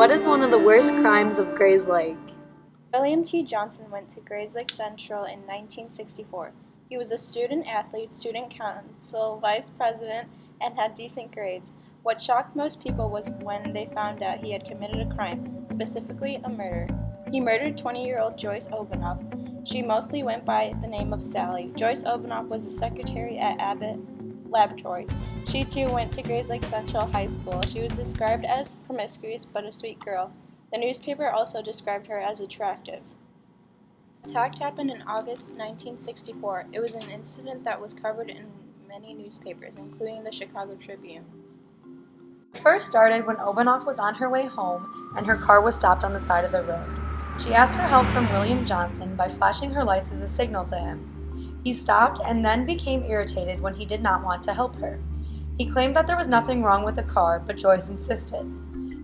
What is one of the worst crimes of Grayslake? William T. Johnson went to Grayslake Central in 1964. He was a student athlete, student council, vice president, and had decent grades. What shocked most people was when they found out he had committed a crime, specifically a murder. He murdered 20-year-old Joyce Obanoff. She mostly went by the name of Sally. Joyce Obanoff was a secretary at Abbott Laboratory. She too went to Grayslake Central High School. She was described as promiscuous but a sweet girl. The newspaper also described her as attractive. The attack happened in August 1964. It was an incident that was covered in many newspapers, including the Chicago Tribune. It first started when Obanoff was on her way home and her car was stopped on the side of the road. She asked for help from William Johnson by flashing her lights as a signal to him. He stopped and then became irritated when he did not want to help her. He claimed that there was nothing wrong with the car, but Joyce insisted.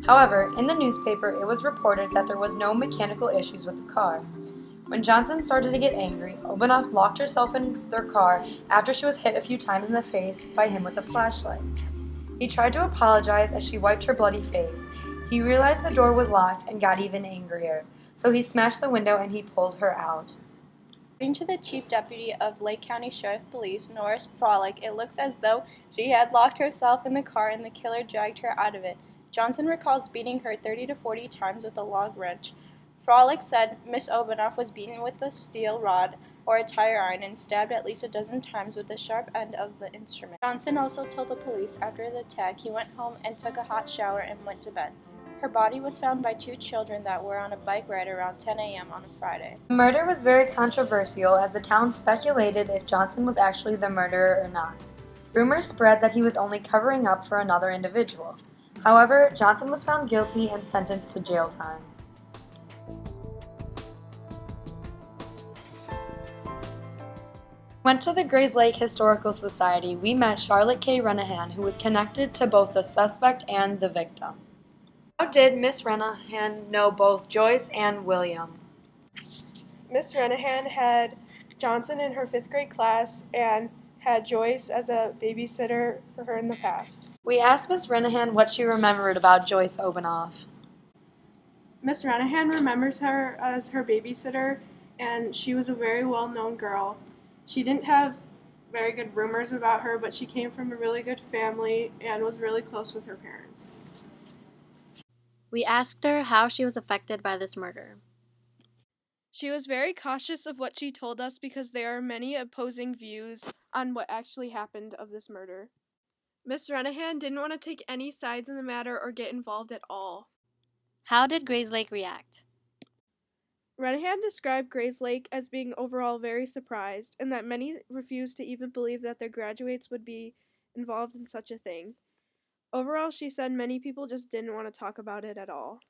However, in the newspaper, it was reported that there was no mechanical issues with the car. When Johnson started to get angry, Obanoff locked herself in their car after she was hit a few times in the face by him with a flashlight. He tried to apologize as she wiped her bloody face. He realized the door was locked and got even angrier, so he smashed the window and he pulled her out. According to the Chief Deputy of Lake County Sheriff Police, Norris Frolick, it looks as though she had locked herself in the car and the killer dragged her out of it. Johnson recalls beating her 30 to 40 times with a log wrench. Frolick said Miss Obanoff was beaten with a steel rod or a tire iron and stabbed at least a dozen times with the sharp end of the instrument. Johnson also told the police after the attack he went home and took a hot shower and went to bed. Her body was found by two children that were on a bike ride around 10 a.m. on a Friday. The murder was very controversial as the town speculated if Johnson was actually the murderer or not. Rumors spread that he was only covering up for another individual. However, Johnson was found guilty and sentenced to jail time. Went to the Grayslake Historical Society, we met Charlotte K. Renahan, who was connected to both the suspect and the victim. How did Miss Renahan know both Joyce and William? Miss Renahan had Johnson in her 5th grade class and had Joyce as a babysitter for her in the past. We asked Miss Renahan what she remembered about Joyce Obanoff. Miss Renahan remembers her as her babysitter, and she was a very well-known girl. She didn't have very good rumors about her, but she came from a really good family and was really close with her parents. We asked her how she was affected by this murder. She was very cautious of what she told us because there are many opposing views on what actually happened of this murder. Miss Renahan didn't want to take any sides in the matter or get involved at all. How did Grayslake react? Renahan described Grayslake as being overall very surprised, and that many refused to even believe that their graduates would be involved in such a thing. Overall, she said many people just didn't want to talk about it at all.